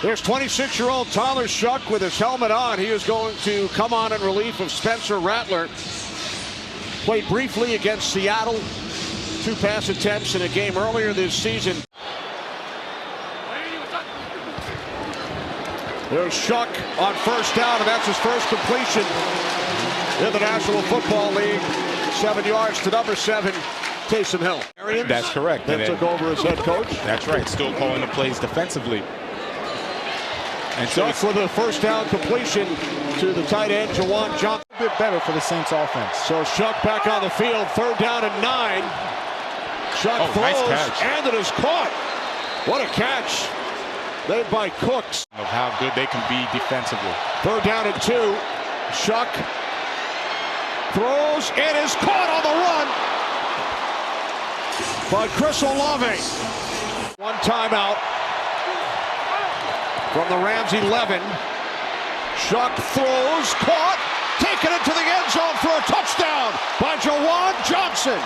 There's 26-year-old Tyler Shough with his helmet on. He is going to come on in relief of Spencer Rattler. Played briefly against Seattle. 2 pass attempts in a game earlier this season. There's Shough on first down, and that's his first completion in the National Football League. 7 yards to number 7, Taysom Hill. That's correct. That took over as head coach. That's right. Still calling the plays defensively. And Shough with a first down completion to the tight end, Juwan Johnson. A bit better for the Saints offense. So Shough back on the field, 3rd down and 9. Shough throws, nice catch. And it is caught. What a catch made by Cooks. Of how good they can be defensively. 3rd down and 2. Shough throws, and is caught on the run by Chris Olave. 1 timeout from the Rams 11. Shough throws, caught, taken into the end zone for a touchdown by Juwan Johnson.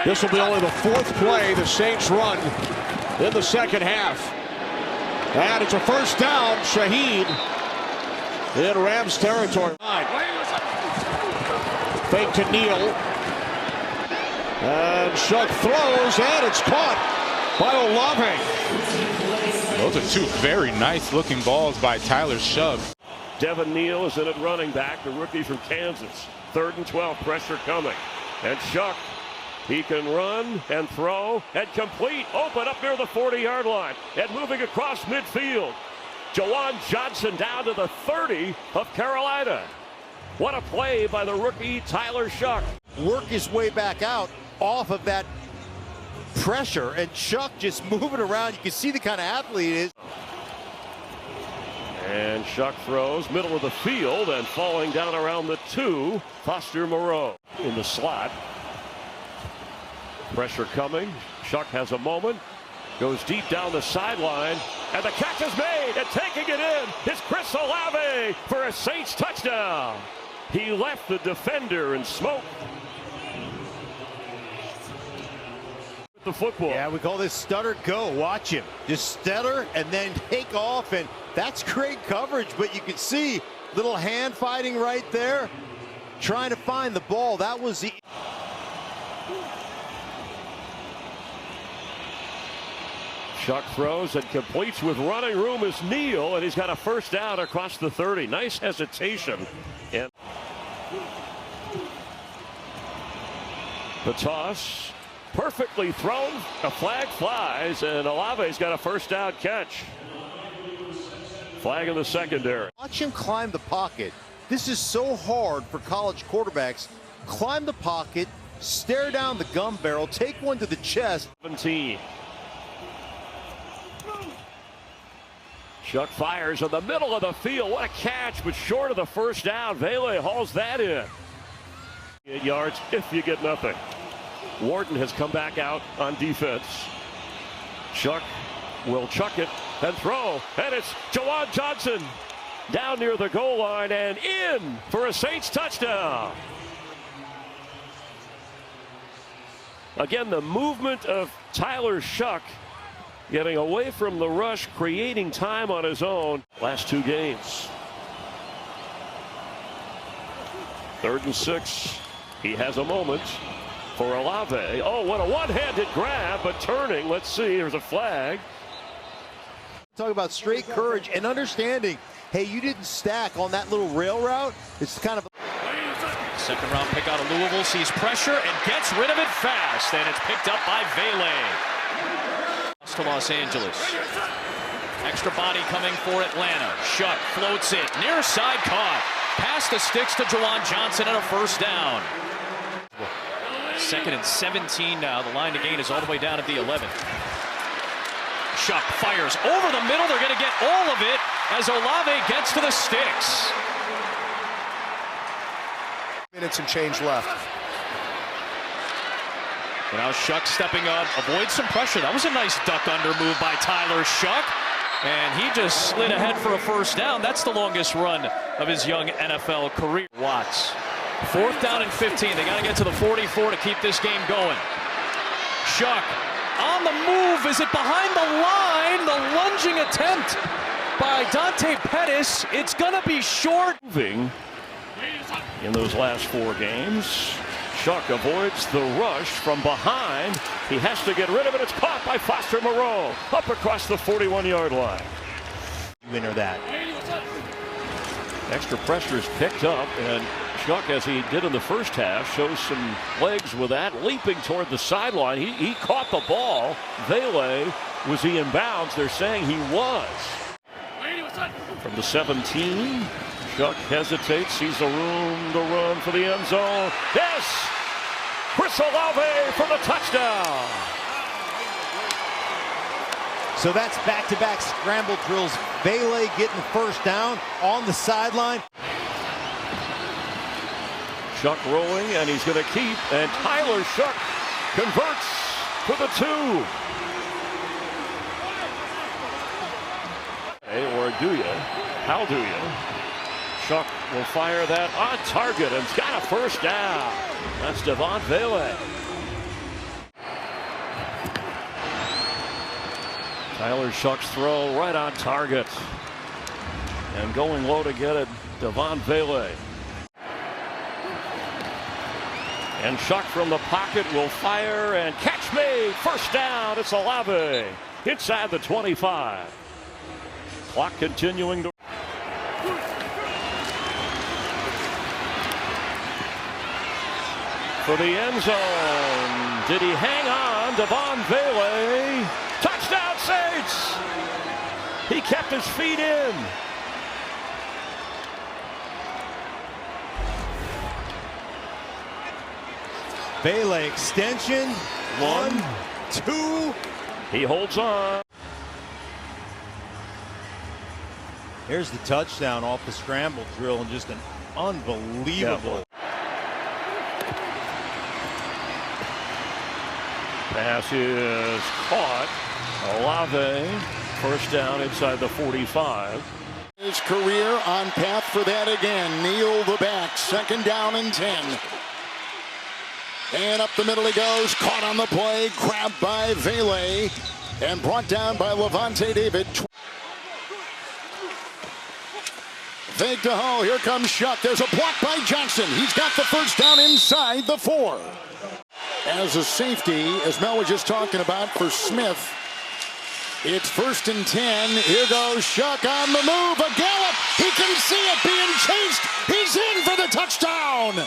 This will be only the 4th play the Saints run in the second half. And it's a first down, Shaheed in Rams territory. Fake to Neal. And Shough throws, and it's caught by Olave. Those are 2 very nice looking balls by Tyler Shough. Devin Neal is in at running back, the rookie from Kansas. 3rd and 12, pressure coming. And Shough, he can run and throw and complete. Open up near the 40-yard line and moving across midfield. Juwan Johnson down to the 30 of Carolina. What a play by the rookie Tyler Shough. Work his way back out off of that pressure, and Shough just moving around. You can see the kind of athlete he is. And Shough throws middle of the field, and falling down around the 2, Foster Moreau in the slot. Pressure coming. Shough has a moment. Goes deep down the sideline. And the catch is made. And taking it in is Chris Olave for a Saints touchdown. He left the defender in smoke. The football. Yeah, we call this stutter go. Watch him. Just stutter and then take off. And that's great coverage. But you can see little hand fighting right there. Trying to find the ball. That was the... Shough throws and completes with running room is Neal, and he's got a first down across the 30. Nice hesitation. And the toss, perfectly thrown. A flag flies, and Olave's got a first down catch. Flag in the secondary. Watch him climb the pocket. This is so hard for college quarterbacks. Climb the pocket, stare down the gun barrel, take one to the chest. 17. Shough fires in the middle of the field. What a catch, but short of the first down. Vele hauls that in. 8 yards if you get nothing. Wharton has come back out on defense. Shough will chuck it and throw. And it's Juwan Johnson down near the goal line and in for a Saints touchdown. Again, the movement of Tyler Shough, getting away from the rush, creating time on his own. Last 2 games. 3rd and 6. He has a moment for Olave. Oh, what a one-handed grab, but turning. Let's see, there's a flag. Talk about straight courage and understanding. Hey, you didn't stack on that little rail route. It's kind of... Second round pick out of Louisville, sees pressure and gets rid of it fast. And it's picked up by Vele. To Los Angeles. Extra body coming for Atlanta. Shough floats it. Near side caught. Past the sticks to Juwan Johnson and a first down. 2nd and 17 now. The line to gain is all the way down at the 11. Shough fires over the middle. They're going to get all of it as Olave gets to the sticks. Minutes and change left. And now Shough stepping up, avoids some pressure. That was a nice duck under move by Tyler Shough. And he just slid ahead for a first down. That's the longest run of his young NFL career. Watts 4th down and 15. They got to get to the 44 to keep this game going. Shough on the move. Is it behind the line? The lunging attempt by Dante Pettis. It's going to be short. Moving in those last 4 games. Shough avoids the rush from behind. He has to get rid of it. It's caught by Foster Moreau up across the 41-yard line. Winner that. Extra pressure is picked up, and Shough, as he did in the first half, shows some legs with that, leaping toward the sideline. He caught the ball. Vele, was he in bounds? They're saying he was. From the 17, Shough hesitates, sees a room to run for the end zone. Yes! Chris Olave for the touchdown. So that's back-to-back scramble drills. Vele getting the first down on the sideline. Shough rolling, and he's going to keep, and Tyler Shough converts for the 2. Or do you? How do you? Shough will fire that on target and it's got a first down. That's Devon Vele. Tyler Shough's throw right on target. And going low to get it, Devon Vele. And Shough from the pocket will fire and catch made. First down, it's Olave inside the 25. Clock continuing to. For the end zone. Did he hang on? Devon Vele. Touchdown Saints. He kept his feet in. Vele extension. 1, 2. He holds on. Here's the touchdown off the scramble drill, and just an unbelievable. Pass is caught. Olave, first down inside the 45. His career on path for that again. Neal the back, 2nd down and 10. And up the middle he goes, caught on the play, grabbed by Vele, and brought down by Levante David. Fake to Ho, here comes Shough. There's a block by Johnson. He's got the first down inside the 4. As a safety, as Mel was just talking about for Smith, it's 1st and 10. Here goes Shough on the move, a gallop. He can see it being chased. He's in for the touchdown.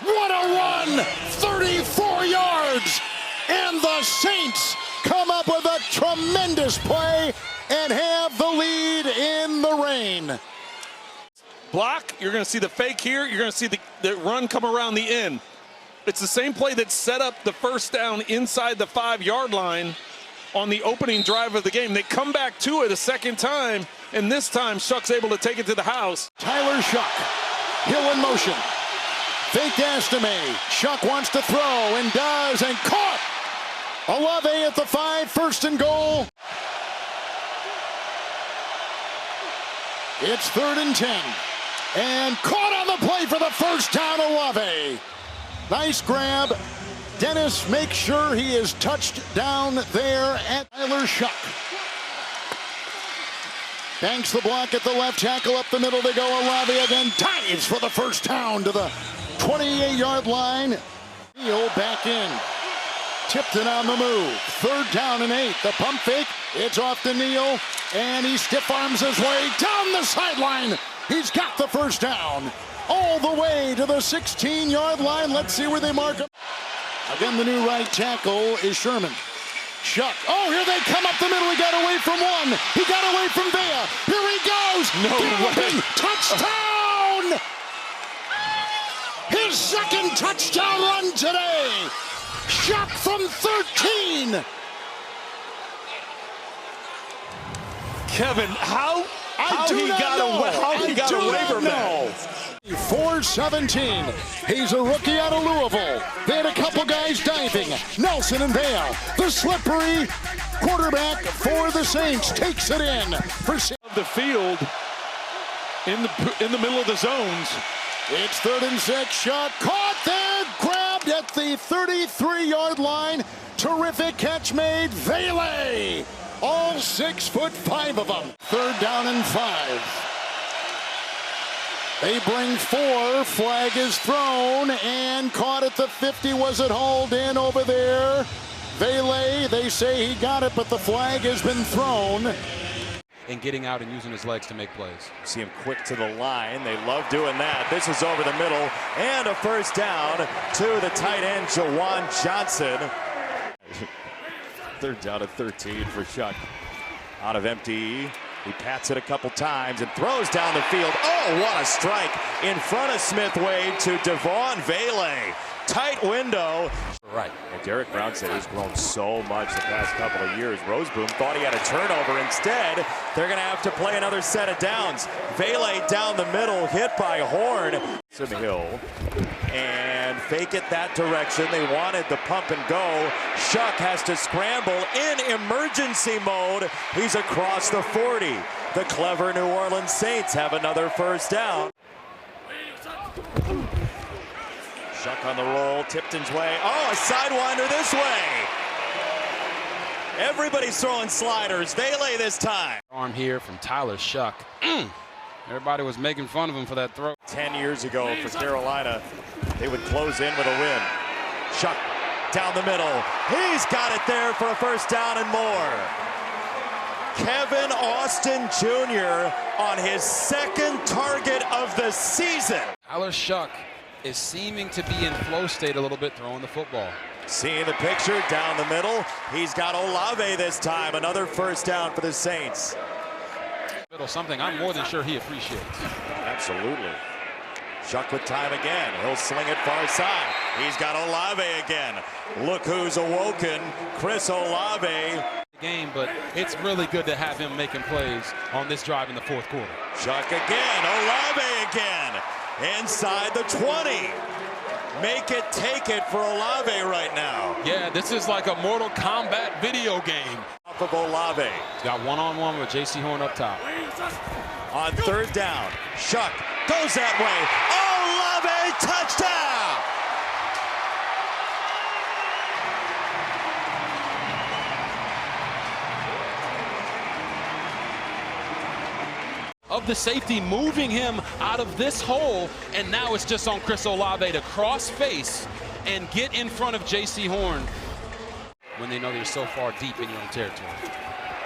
What a run, 34 yards. And the Saints come up with a tremendous play and have the lead in the rain. Block, you're going to see the fake here. You're going to see the run come around the end. It's the same play that set up the first down inside the 5-yard line on the opening drive of the game. They come back to it a second time, and this time Shough's able to take it to the house. Tyler Shough, Hill in motion. Fake dash to May. Shough wants to throw and does, and caught. Olave at the 5, 1st and goal. It's 3rd and 10. And caught on the play for the first down, Olave. Nice grab. Dennis makes sure he is touched down there at Tyler Shough. Banks the block at the left tackle. Up the middle they go. Olave again dives for the first down to the 28-yard line. Neal back in. Tipton on the move. 3rd down and 8. The pump fake. It's off to Neal. And he stiff arms his way down the sideline. He's got the first down. All the way to the 16-yard line. Let's see where they mark him. Again, the new right tackle is Sherman. Shough. Oh, here they come up the middle. He got away from one. He got away from Vea. Here he goes. No way. Touchdown! His 2nd touchdown run today. Shough from 13. Kevin, how he got away from that? 4-17. He's a rookie out of Louisville. They had a couple guys diving. Nelson and Vale. The slippery quarterback for the Saints takes it in. For the field in the middle of the zones. It's 3rd and 6. Shough caught there, grabbed at the 33-yard line. Terrific catch made. Vele, all 6'5" of them. 3rd down and 5. They bring 4. Flag is thrown and caught at the 50. Was it hauled in over there? Vele, they say he got it, but the flag has been thrown. And getting out and using his legs to make plays. See him quick to the line. They love doing that. This is over the middle and a first down to the tight end, Juwan Johnson. 3rd down and 13 for Shough. Out of empty. He pats it a couple times and throws down the field. Oh, what a strike in front of Smith-Wade to Devon Vele. Tight window. Right. And Derek Brown said he's grown so much the past couple of years. Roseboom thought he had a turnover. Instead, they're going to have to play another set of downs. Vele down the middle, hit by Horn. Hill. And fake it that direction. They wanted the pump and go. Shough has to scramble in emergency mode. He's across the 40. The clever New Orleans Saints have another first down. Shough on the roll, Tipton's way. Oh, a sidewinder this way. Everybody's throwing sliders. Vele this time. Arm here from Tyler Shough. Everybody was making fun of him for that throw. 10 years ago for Carolina, they would close in with a win. Shough down the middle. He's got it there for a first down and more. Kevin Austin Jr. on his 2nd target of the season. Tyler Shough is seeming to be in flow state a little bit throwing the football. Seeing the picture down the middle. He's got Olave this time. Another first down for the Saints. Something I'm more than sure he appreciates. Absolutely. Shough with time again. He'll sling it far side. He's got Olave again. Look who's awoken. Chris Olave. Game, but it's really good to have him making plays on this drive in the 4th quarter. Shough again. Olave again. Inside the 20. Make it, take it for Olave right now. Yeah, this is like a Mortal Kombat video game. Off of Olave. Got one-on-one with J.C. Horn up top. On 3rd down, Shough goes that way. Olave, touchdown! Of the safety moving him out of this hole, and now it's just on Chris Olave to cross face and get in front of J.C. Horn when they know they're so far deep in your own territory.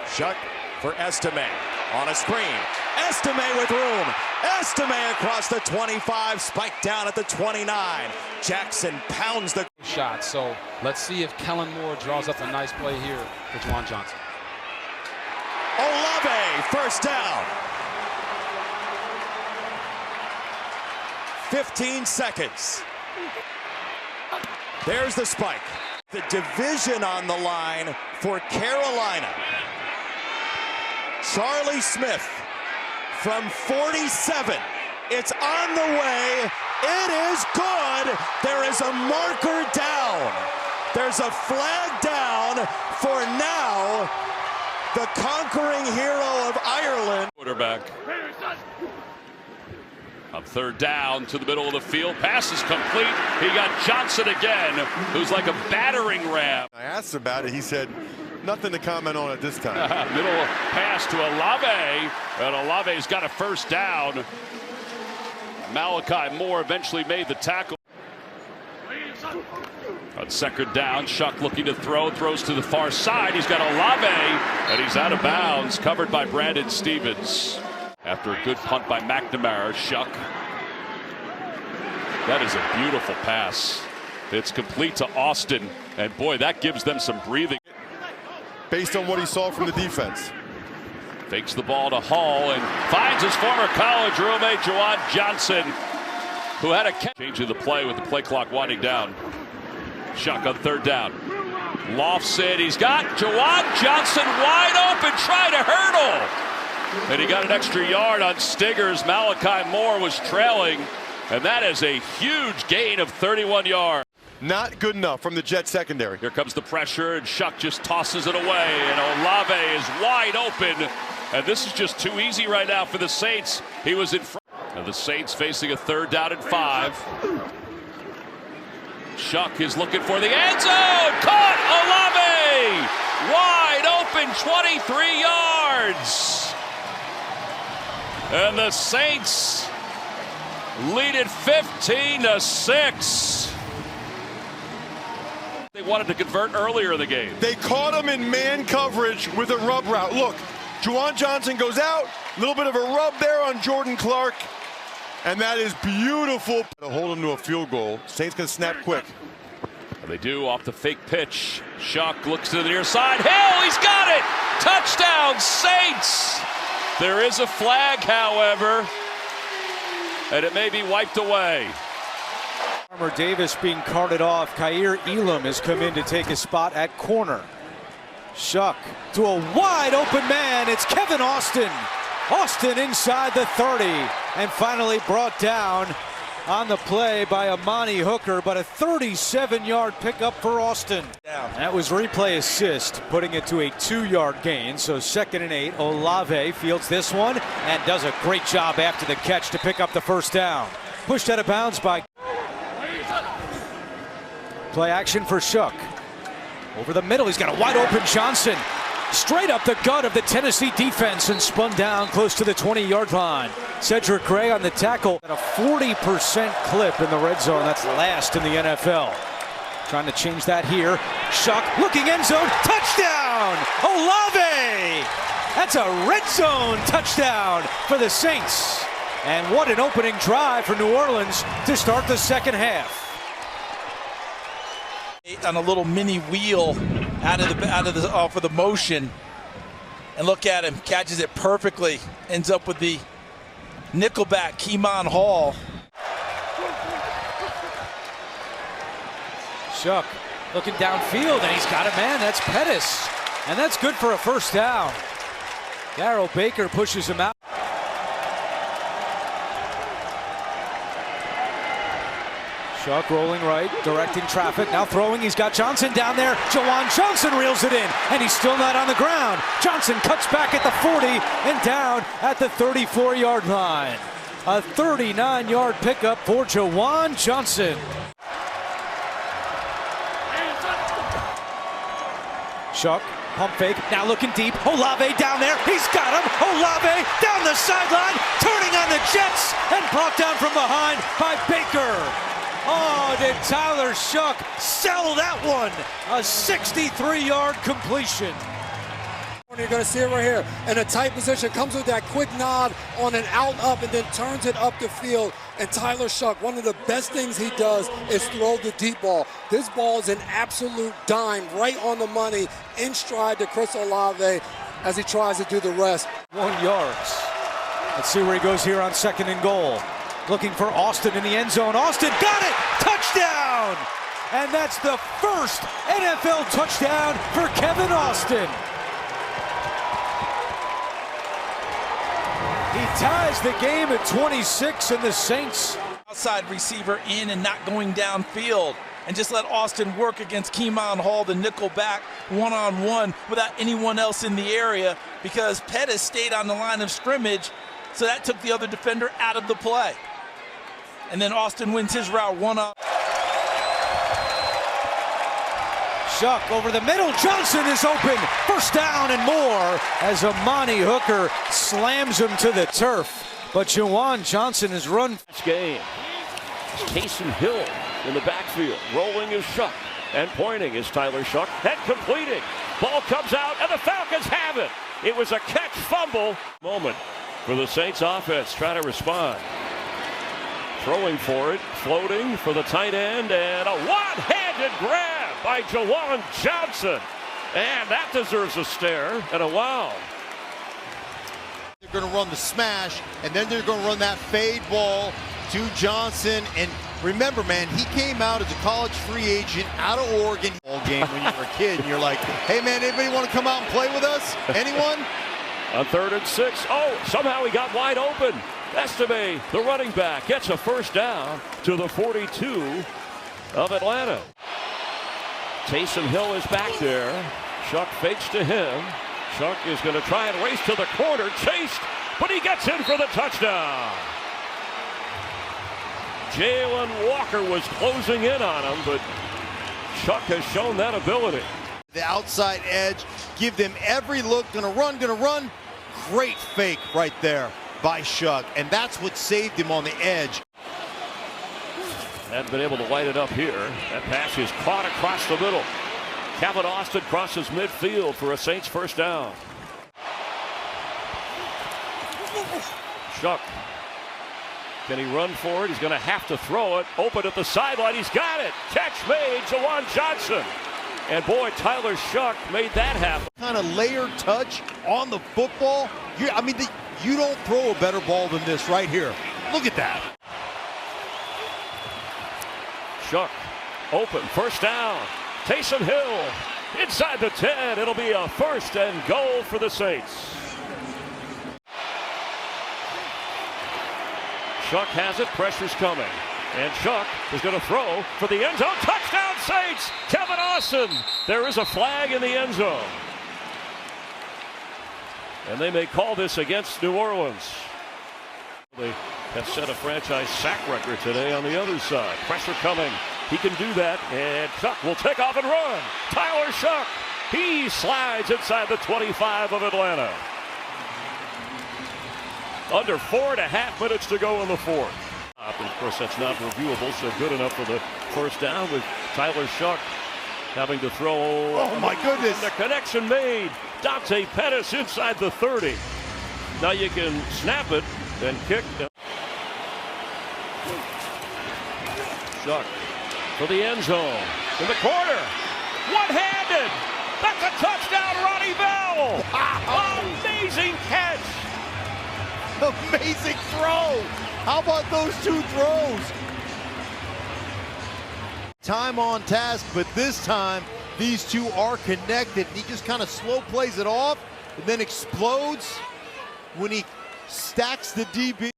Shough for Estime on a screen. Estime with room. Estime across the 25, spiked down at the 29. Jackson pounds the shot. So let's see if Kellen Moore draws up a nice play here for Juwan Johnson. Olave, first down. 15 seconds. There's the spike. The division on the line for Carolina. Charlie Smith from 47. It's on the way. It is good. There is a marker down. There's a flag down for now the conquering hero of Ireland. Quarterback. On 3rd down to the middle of the field. Pass is complete. He got Johnson again, who's like a battering ram. I asked about it. He said nothing to comment on at this time. Middle pass to Olave, and Olave's got a first down. Malachi Moore eventually made the tackle. On 2nd down, Shough looking to throw, throws to the far side. He's got Olave, and he's out of bounds, covered by Brandon Stevens. After a good punt by McNamara, Shough. That is a beautiful pass. It's complete to Austin, and boy, that gives them some breathing. Based on what he saw from the defense. Fakes the ball to Hall and finds his former college roommate, Juwan Johnson, who had a catch. Changing the play with the play clock winding down. Shough on 3rd down. Lofts it. He's got Juwan Johnson wide open, trying to hurdle. And he got an extra yard on Stiggers. Malachi Moore was trailing, and that is a huge gain of 31 yards. Not good enough from the Jet secondary. Here comes the pressure, and Shough just tosses it away, and Olave is wide open. And this is just too easy right now for the Saints. He was in front. And the Saints facing a 3rd down and 5. Shough is looking for the end zone. Caught! Olave! Wide open, 23 yards. And the Saints lead it 15-6. They wanted to convert earlier in the game. They caught him in man coverage with a rub route. Look, Juwan Johnson goes out, a little bit of a rub there on Jordan Clark, and that is beautiful. To hold him to a field goal. Saints gonna snap quick. And they do off the fake pitch. Shough looks to the near side. Hill, he's got it! Touchdown, Saints! There is a flag, however, and it may be wiped away. Farmer Davis being carted off. Kaiir Elam has come in to take his spot at corner. Shough to a wide open man. It's Kevin Austin. Austin inside the 30 and finally brought down on the play by Amani Hooker, but a 37-yard pickup for Austin. That was replay assist, putting it to a 2-yard gain. So 2nd and 8. Olave fields this one and does a great job after the catch to pick up the 1st down. Pushed out of bounds by play action for Shough. Over the middle, he's got a wide open Johnson. Straight up the gut of the Tennessee defense and spun down close to the 20-yard line. Cedric Gray on the tackle at a 40% clip in the red zone. That's last in the NFL. Trying to change that here. Shough looking end zone. Touchdown! Olave! That's a red zone touchdown for the Saints. And what an opening drive for New Orleans to start the 2nd half. On a little mini wheel off of the motion, and look at him, catches it perfectly, ends up with the nickelback Keemon Hall. Shough looking downfield, and he's got a man. That's Pettis, and that's good for a 1st down. Darrell Baker pushes him out. Shough rolling right, directing traffic, now throwing. He's got Johnson down there. Juwan Johnson reels it in, and he's still not on the ground. Johnson cuts back at the 40 and down at the 34-yard line. A 39-yard pickup for Juwan Johnson. Shough, pump fake, now looking deep. Olave down there, he's got him. Olave down the sideline, turning on the Jets, and brought down from behind by Baker. Oh, did Tyler Shough sell that one? A 63-yard completion. You're going to see it right here in a tight position. Comes with that quick nod on an out up and then turns it up the field. And Tyler Shough, one of the best things he does is throw the deep ball. This ball is an absolute dime, right on the money, in stride to Chris Olave as he tries to do the rest. 1 yard. Let's see where he goes here on 2nd and goal. Looking for Austin in the end zone. Austin got it! Touchdown! And that's the 1st NFL touchdown for Kevin Austin. He ties the game at 26, and the Saints. Outside receiver in and not going downfield. And just let Austin work against Keemon Hall, the nickel back, one-on-one without anyone else in the area, because Pettis stayed on the line of scrimmage, so that took the other defender out of the play. And then Austin wins his route one-up. Shough over the middle. Johnson is open. 1st down and more as Amani Hooker slams him to the turf. But Juwan Johnson has run. This game. Taysom Hill in the backfield. Rolling is Shough. And pointing is Tyler Shough. And completing. Ball comes out and the Falcons have it. It was a catch fumble moment for the Saints offense. Trying to respond. Throwing for it, floating for the tight end, and a one-handed grab by Juwan Johnson. And that deserves a stare and a wow. They're going to run the smash, and then they're going to run that fade ball to Johnson. And remember, man, he came out as a college free agent out of Oregon all game when you were a kid, and you're like, hey, man, anybody want to come out and play with us? Anyone? On 3rd and 6. Oh, somehow he got wide open. Estime, the running back, gets a 1st down to the 42 of Atlanta. Taysom Hill is back there. Shough fakes to him. Shough is going to try and race to the corner. Chased, but he gets in for the touchdown. Jalen Walker was closing in on him, but Shough has shown that ability. The outside edge, give them every look, gonna run. Great fake right there by Shough, and that's what saved him on the edge. Hadn't been able to light it up here. That pass is caught across the middle. Kevin Austin crosses midfield for a Saints first down. Shough. Can he run for it? He's going to have to throw it. Open at the sideline. He's got it. Catch made. Juwan Johnson. And boy, Tyler Shough made that happen. Kind of layered touch on the football. You don't throw a better ball than this right here. Look at that. Shough open. First down. Taysom Hill inside the 10. It'll be a first and goal for the Saints. Shough has it. Pressure's coming. And Shough is going to throw for the end zone. Touchdown Saints! Kevin Austin. There is a flag in the end zone. And they may call this against New Orleans. They have set a franchise sack record today on the other side. Pressure coming. He can do that. And Shough will take off and run. Tyler Shough. He slides inside the 25 of Atlanta. Under 4.5 minutes to go in the fourth. And of course, that's not reviewable, so good enough for the first down with Tyler Shough having to throw. Oh my goodness. And the connection made. Dante Pettis inside the 30. Now you can snap it and kick. Shough for the end zone. In the corner. One-handed. That's a touchdown, Ronnie Bell. Wow. Amazing catch. Amazing throw. How about those two throws? Time on task, but this time these two are connected. He just kind of slow plays it off and then explodes when he stacks the DB.